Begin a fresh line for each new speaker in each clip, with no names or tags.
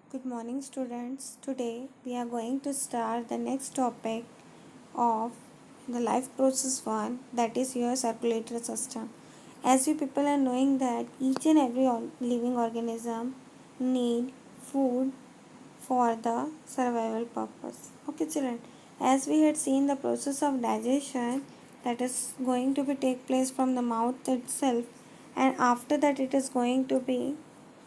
Good morning, students. Today we are going to start the next topic of the life process one, that is your circulatory system. As you people are knowing that each and every living organism need food for the survival purpose. Okay, children. As we had seen the process of digestion that is going to be take place from the mouth itself, and after that it is going to be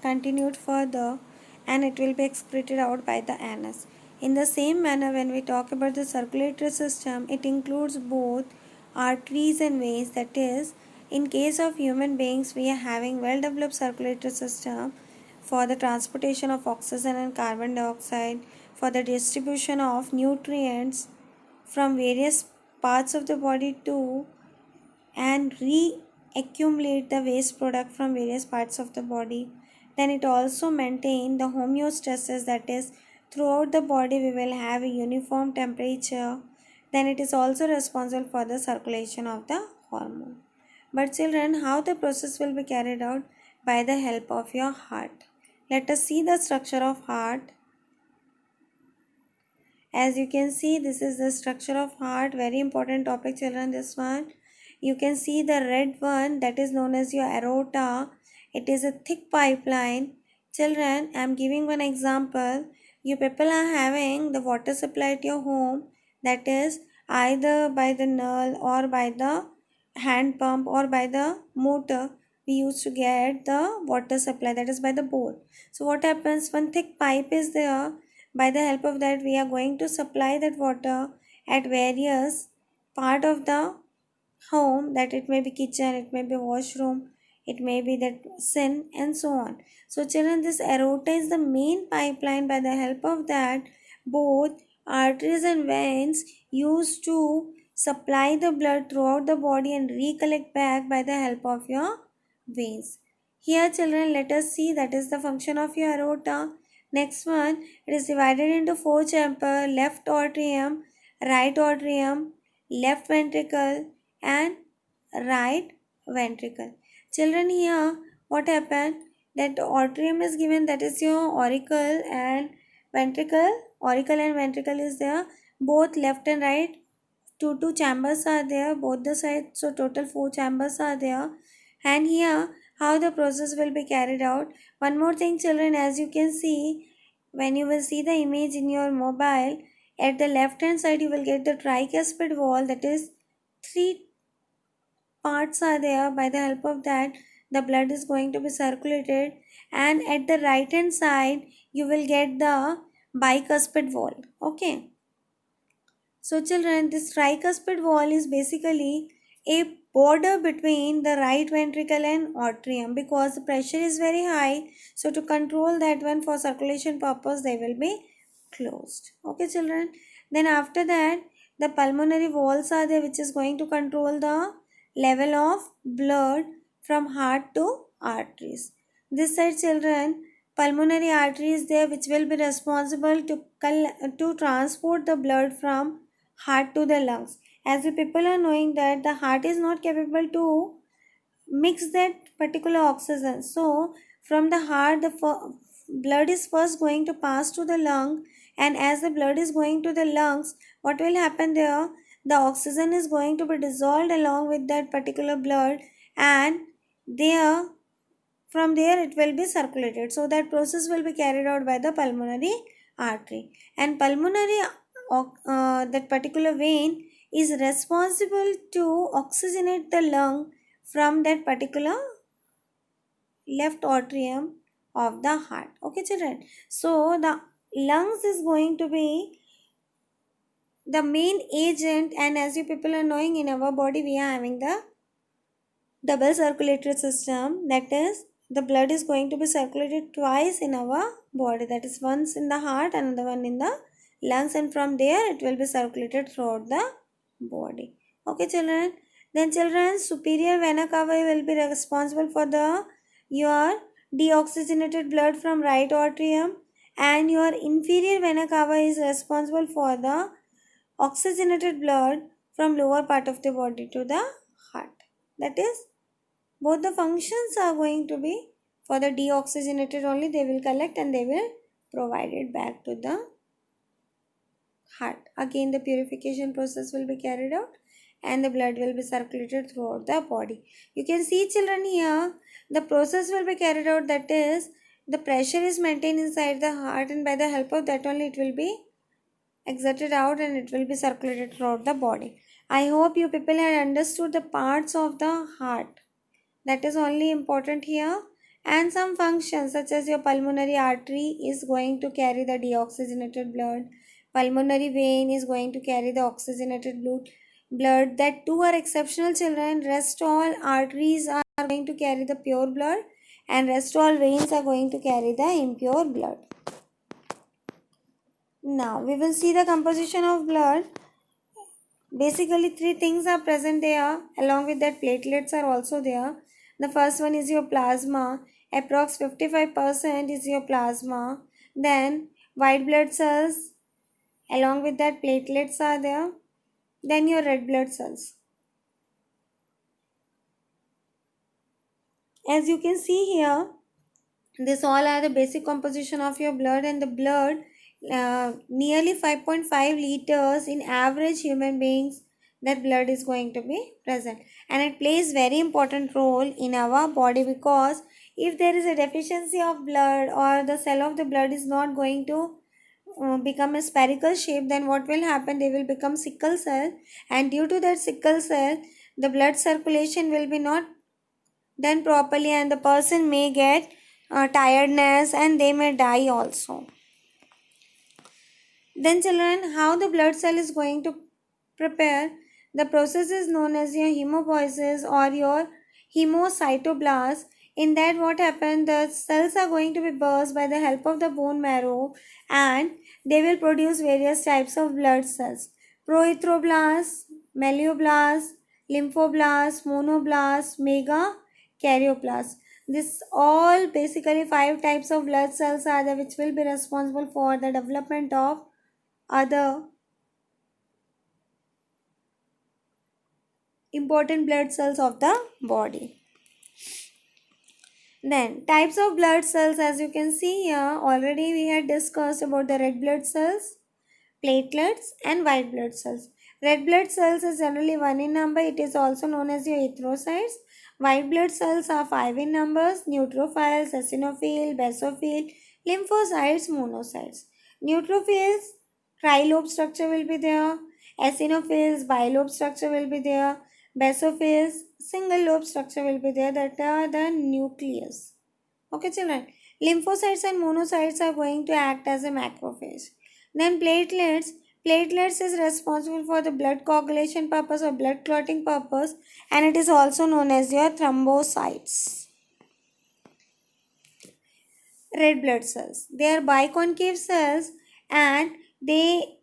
continued further and it will be excreted out by the anus. In the same manner, when we talk about the circulatory system, it includes both arteries and veins. That is, in case of human beings, we are having well developed circulatory system for the transportation of oxygen and carbon dioxide, for the distribution of nutrients from various parts of the body to and reaccumulate the waste product from various parts of the body. Then it also maintain the homeostasis, that is throughout the body we will have a uniform temperature. Then it is also responsible for the circulation of the hormone. But children, how the process will be carried out? By the help of your heart. Let us see the structure of heart. As you can see, this is the structure of heart. Very important topic, children, this one. You can see the red one, that is known as your aorta. It is a thick pipeline. Children, I am giving one example. You people are having the water supply at your home, that is either by the null or by the hand pump or by the motor. We used to get the water supply, that is by the bore. So what happens, one thick pipe is there. By the help of that we are going to supply that water at various part of the home, that it may be kitchen, it may be washroom, it may be that sink and so on. So children, this aorta is the main pipeline. By the help of that, both arteries and veins used to supply the blood throughout the body and recollect back by the help of your veins. Here children, let us see that is the function of your aorta. Next one, it is divided into four chamber: left atrium, right atrium, left ventricle and right ventricle. Children, here what happened, that atrium is given, that is your auricle, and ventricle, auricle and ventricle is there, both left and right. Two chambers are there both the sides, so total four chambers are there. And here how the process will be carried out. One more thing children, as you can see, when you will see the image in your mobile, at the left hand side you will get the tricuspid wall, that is three parts are there. By the help of that the blood is going to be circulated, and at the right hand side you will get the bicuspid wall. Okay, so children, this tricuspid wall is basically a border between the right ventricle and atrium, because the pressure is very high, so to control that one for circulation purpose they will be closed. Okay children, then after that the pulmonary walls are there, which is going to control the level of blood from heart to arteries. This side children, pulmonary artery is there, which will be responsible to transport the blood from heart to the lungs. As the people are knowing that the heart is not capable to mix that particular oxygen, so from the heart the blood is first going to pass to the lung, and as the blood is going to the lungs, what will happen there, the oxygen is going to be dissolved along with that particular blood, and there from there it will be circulated. So that process will be carried out by the pulmonary artery, and pulmonary that particular vein is responsible to oxygenate the lung from that particular left atrium of the heart. Okay children, so the lungs is going to be the main agent, and as you people are knowing, in our body we are having the double circulatory system, that is the blood is going to be circulated twice in our body, that is once in the heart, another one in the lungs, and from there it will be circulated throughout the body. Okay children, then children, superior vena cava will be responsible for the your deoxygenated blood from right atrium, and your inferior vena cava is responsible for the oxygenated blood from lower part of the body to the heart. That is, both the functions are going to be for the deoxygenated only, they will collect and they will provided back to the heart. Again, the purification process will be carried out and the blood will be circulated throughout the body. You can see, children, here the process will be carried out, that is, the pressure is maintained inside the heart, and by the help of that only it will be exerted out and it will be circulated throughout the body. I hope you people have understood the parts of the heart. That is only important here. And some functions such as your pulmonary artery is going to carry the deoxygenated blood. Pulmonary vein is going to carry the oxygenated blood. That two are exceptional, children. Rest all arteries are going to carry the pure blood and rest all veins are going to carry the impure blood. Now we will see the composition of blood. Basically, three things are present there. Along with that, platelets are also there. The first one is your plasma. Approx 55% is your plasma. Then white blood cells. Along with that, platelets are there. Then your red blood cells. As you can see here, this all are the basic composition of your blood, and the blood nearly 5.5 liters in average human beings, that blood is going to be present, and it plays very important role in our body, because if there is a deficiency of blood or the cell of the blood is not going to become a spherical shape, then what will happen, they will become sickle cell, and due to that sickle cell the blood circulation will be not done properly and the person may get tiredness and they may die also. Then children, how the blood cell is going to prepare? The process is known as your hemopoiesis or your hemocytoblast. In that what happens, the cells are going to be burst by the help of the bone marrow and they will produce various types of blood cells. Proerythroblasts, myeloblasts, lymphoblasts, monoblasts, megakaryoplasts. This all basically 5 types of blood cells are there which will be responsible for the development of other important blood cells of the body. Then types of blood cells, as you can see here, already we had discussed about the red blood cells, platelets and white blood cells. Red blood cells is generally 1 in number. It is also known as your erythrocytes. White blood cells are 5 in numbers: neutrophils, eosinophil, basophil, lymphocytes, monocytes. Neutrophils, trilobe structure will be there. Eosinophils, bilobe structure will be there. Basophils, single lobe structure will be there, that are the nucleus. Okay, children. Lymphocytes and monocytes are going to act as a macrophage. Then platelets. Platelets is responsible for the blood coagulation purpose or blood clotting purpose, and it is also known as your thrombocytes. Red blood cells. They are biconcave cells, and they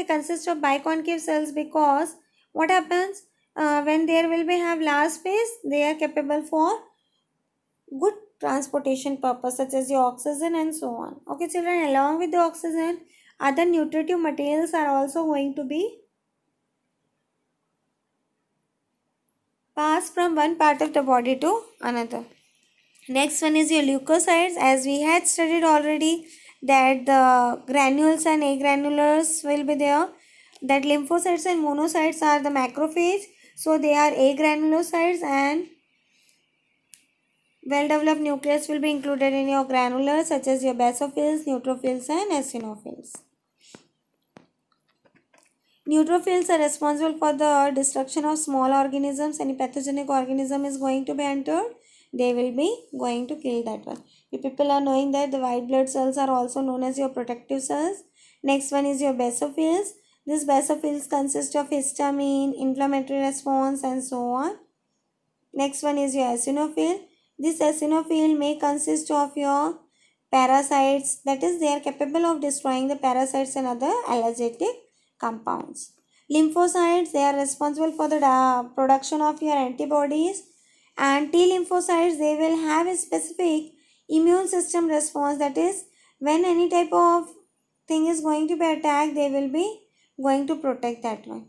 consist of biconcave cells because what happens when there will be have large space, they are capable for good transportation purpose such as your oxygen and so on. Okay, children, along with the oxygen, other nutritive materials are also going to be passed from one part of the body to another. Next one is your leukocytes. As we had studied already that the granules and agranulars will be there. That lymphocytes and monocytes are the macrophage. So they are agranulocytes, and well-developed nucleus will be included in your granulars such as your basophils, neutrophils and eosinophils. Neutrophils are responsible for the destruction of small organisms. Any pathogenic organism is going to be entered, they will be going to kill that one. You people are knowing that the white blood cells are also known as your protective cells. Next one is your basophils. These basophils consist of histamine, inflammatory response and so on. Next one is your eosinophil. This eosinophil may consist of your parasites, that is, they are capable of destroying the parasites and other allergenic compounds. Lymphocytes, they are responsible for the production of your antibodies, and T lymphocytes, they will have a specific immune system response, that is, when any type of thing is going to be attacked, they will be going to protect that one.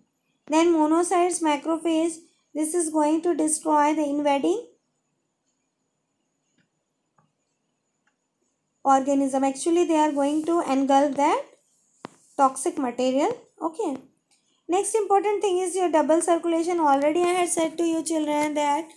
Then monocytes, macrophage, this is going to destroy the invading organism. Actually, they are going to engulf that toxic material. Okay. Next important thing is your double circulation. Already I had said to you children that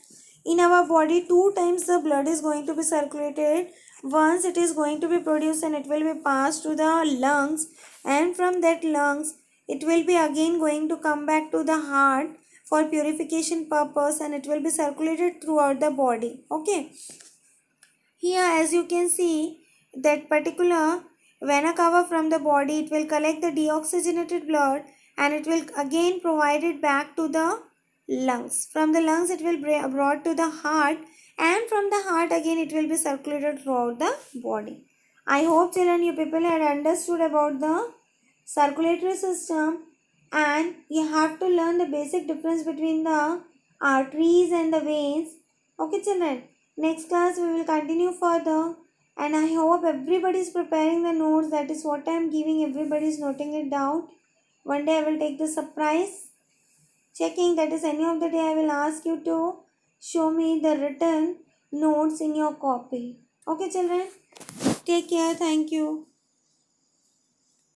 in our body 2 times the blood is going to be circulated. Once it is going to be produced and it will be passed to the lungs, and from that lungs it will be again going to come back to the heart for purification purpose, and it will be circulated throughout the body. Okay. Here as you can see that particular vena cava from the body, it will collect the deoxygenated blood and it will again provide it back to the lungs. From the lungs it will be brought to the heart, and from the heart again it will be circulated throughout the body. I hope children you people had understood about the circulatory system, and you have to learn the basic difference between the arteries and the veins. Okay children, next class we will continue further, and I hope everybody is preparing the notes. That is what I am giving, everybody is noting it down. One day I will take the surprise checking, that is any of the day I will ask you to show me the written notes in your copy. Okay children, take care, thank you.